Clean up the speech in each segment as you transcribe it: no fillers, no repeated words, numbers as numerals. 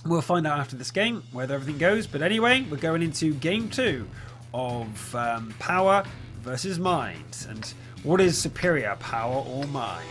We'll find out after this game whether everything goes. But anyway, we're going into game 2 of power versus mind. And what is superior, power or mind?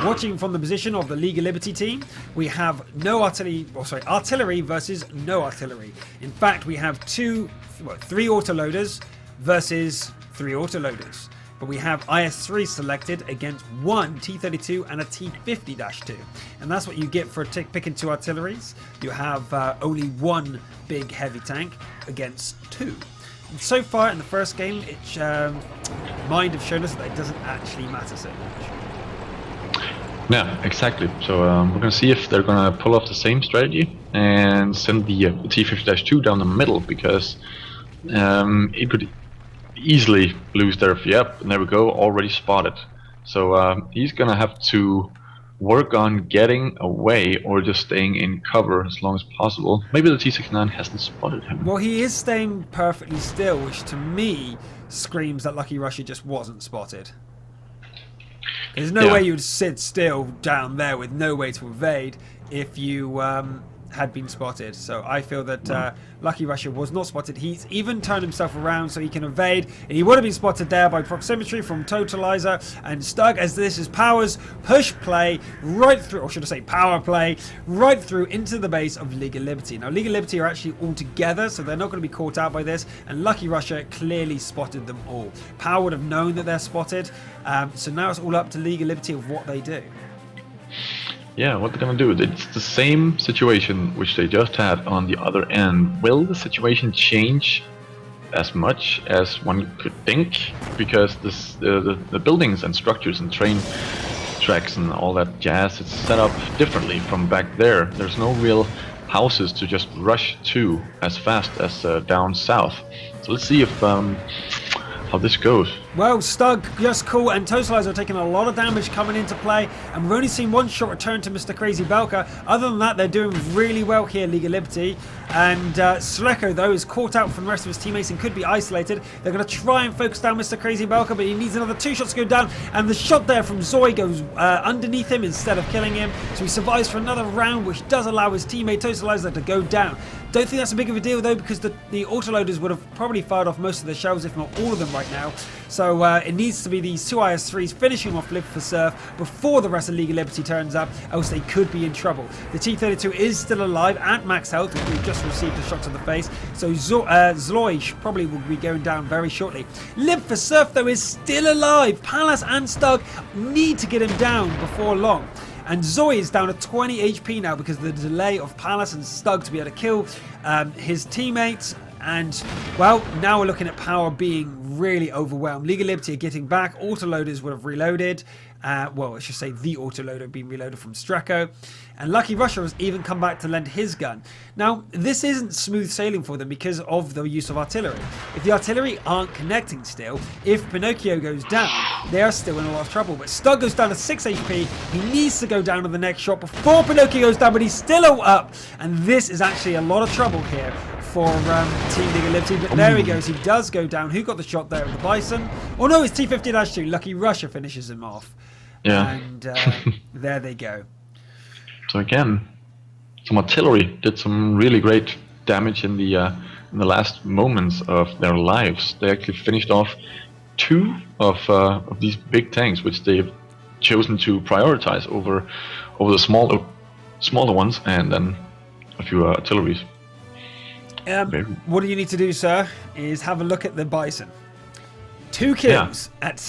Watching from the position of the League of Liberty team, we have artillery versus no artillery. In fact, we have 3 autoloaders versus 3 autoloaders. But we have IS-3 selected against 1 T-32 and a T-50-2. And that's what you get for picking 2 artilleries. You have only 1 big heavy tank against 2. And so far in the first game, Mind have shown us that it doesn't actually matter so much. Yeah, exactly. So we're going to see if they're going to pull off the same strategy and send the T-50-2 down the middle, because it could easily lose their... Yep, and there we go, already spotted. So he's gonna have to work on getting away or just staying in cover as long as possible. Maybe the T-69 hasn't spotted him. Well, he is staying perfectly still, which to me screams that Lucky Russia just wasn't spotted. There's no way you'd sit still down there with no way to evade if you had been spotted. So I feel that Lucky Russia was not spotted. He's even turned himself around so he can evade, and he would have been spotted there by proximity from Totalizer and Stug, as this is Power's push play right through, or should I say power play, right through into the base of League of Liberty. Now League of Liberty are actually all together, so they're not going to be caught out by this, and Lucky Russia clearly spotted them all. Power would have known that they're spotted, so now it's all up to League of Liberty of what they do. Yeah, what they're gonna do, it's the same situation which they just had on the other end. Will the situation change as much as one could think? Because the buildings and structures and train tracks and all that jazz, it's set up differently from back there. There's no real houses to just rush to as fast as down south. So let's see if how this goes. Well, Stug just cool, and Totalizer are taking a lot of damage coming into play, and we've only seen 1 shot return to Mr. Crazy Belka. Other than that, they're doing really well here, League of Liberty. And Sleko, though, is caught out from the rest of his teammates and could be isolated. They're going to try and focus down Mr. Crazy Belka, but he needs another 2 shots to go down, and the shot there from Zoe goes underneath him instead of killing him, so he survives for another round, which does allow his teammate Totalizer to go down. Don't think that's a big of a deal, though, because the autoloaders would have probably fired off most of their shells, if not all of them right now. So it needs to be these 2 IS-3s finishing off Live for Surf before the rest of League of Liberty turns up, else they could be in trouble. The T-32 is still alive at max health, which we've just received a shot to the face, so Zloy probably will be going down very shortly. Live for Surf, though, is still alive. Palace and Stug need to get him down before long. And Zoe is down to 20 HP now because of the delay of Palace and Stug to be able to kill his teammates. And, well, now we're looking at Power being really overwhelmed. League of Liberty are getting back. Autoloaders would have reloaded. Well, I should say the autoloader being reloaded from Stracco. And Lucky Russia has even come back to lend his gun. Now, this isn't smooth sailing for them because of the use of artillery. If the artillery aren't connecting still, if Pinocchio goes down, they are still in a lot of trouble. But Stug goes down to 6 HP. He needs to go down to the next shot before Pinocchio goes down, but he's still up. And this is actually a lot of trouble here for Team League of Liberty, but there he goes. He does go down. Who got the shot there of the Bison? Oh no, it's T-50-2. Lucky Russia finishes him off. Yeah. And there they go. So again, some artillery did some really great damage in the last moments of their lives. They actually finished off 2 of these big tanks, which they've chosen to prioritize over the smaller ones, and then a few artilleries. What do you need to do, sir, is have a look at the Bison. 2 kills at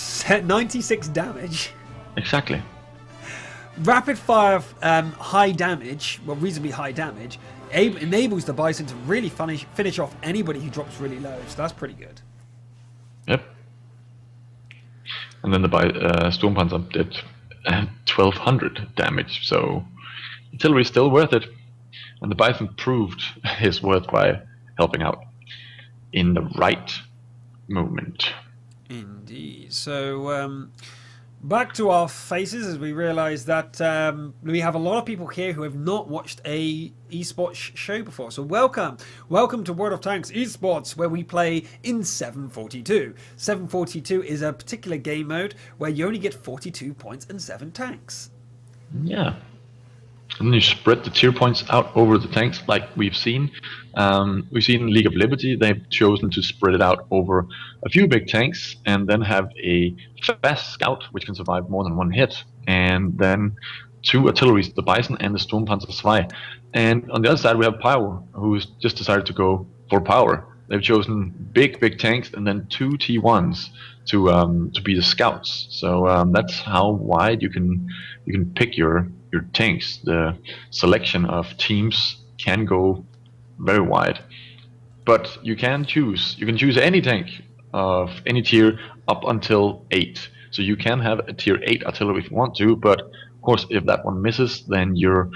96 damage. Exactly. Rapid fire high damage, well, reasonably high damage, enables the Bison to really finish off anybody who drops really low, so that's pretty good. Yep. And then the Sturmpanzer did 1200 damage, so artillery is still worth it. And the Bison proved his worth by helping out in the right moment. Indeed. So, back to our faces as we realise that we have a lot of people here who have not watched a esports show before. So welcome to World of Tanks Esports, where we play in 742. 742 is a particular game mode where you only get 42 points and 7 tanks. Yeah. And then you spread the tier points out over the tanks, like we've seen. We've seen in League of Liberty, they've chosen to spread it out over a few big tanks and then have a fast scout which can survive more than one hit. And then two artilleries, the Bison and the Sturmpanzer II. And on the other side, we have Power, who's just decided to go for power. They've chosen big tanks and then two T1s to be the scouts. So that's how wide you can pick your tanks. The selection of teams can go very wide, but you can choose. You can choose any tank of any tier up until 8. So you can have a tier 8 artillery if you want to, but of course, if that one misses, then you're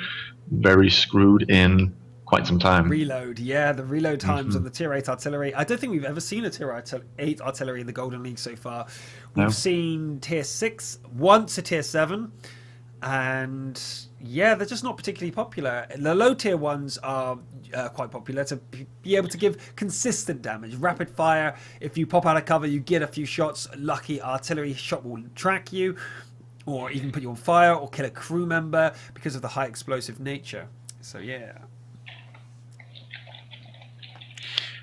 very screwed in quite some time. Reload, yeah, the reload times on the tier 8 artillery. I don't think we've ever seen a tier 8 artillery in the Golden League so far. We've seen tier 6, once a tier 7, and yeah, they're just not particularly popular. The low tier ones are quite popular to be able to give consistent damage, rapid fire. If you pop out of cover, you get a few shots. Lucky artillery shot will track you, or even put you on fire, or kill a crew member because of the high explosive nature. So yeah.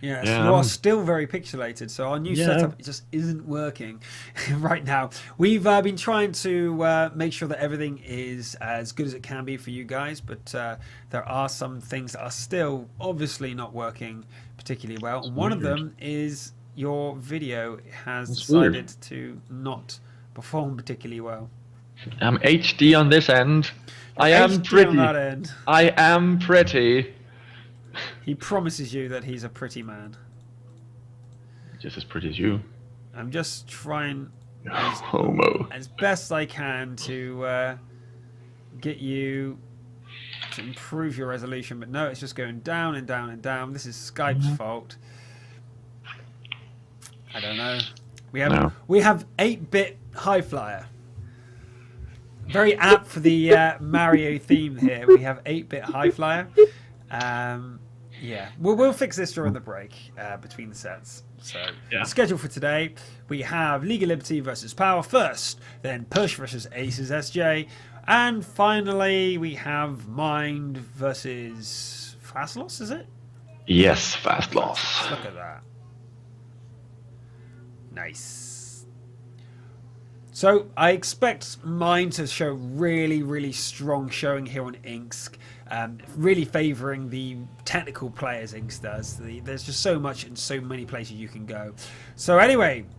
Yes, you are still very pixelated, so our new setup just isn't working right now. We've been trying to make sure that everything is as good as it can be for you guys, but there are some things that are still obviously not working particularly well. And one of them is your video has decided to not perform particularly well. I'm HD on this end. I am pretty. On that end. I am pretty. He promises you that he's a pretty man. Just as pretty as you. I'm just trying as best I can to get you to improve your resolution, but no, it's just going down and down and down. This is Skype's fault. I don't know. We have 8-bit High Flyer. Very apt for the Mario theme here. We have 8-bit High Flyer. Yeah, we'll fix this during the break between the sets. So, the schedule for today, we have League of Liberty versus Power first, then Push versus Aces SJ, and finally we have Mind versus Fast Loss, is it? Yes, Fast Loss. Look at that. Nice. So I expect Mind to show really strong showing here on Ensk. Really favouring the technical players Ensk does. There's just so much and so many places you can go. So anyway,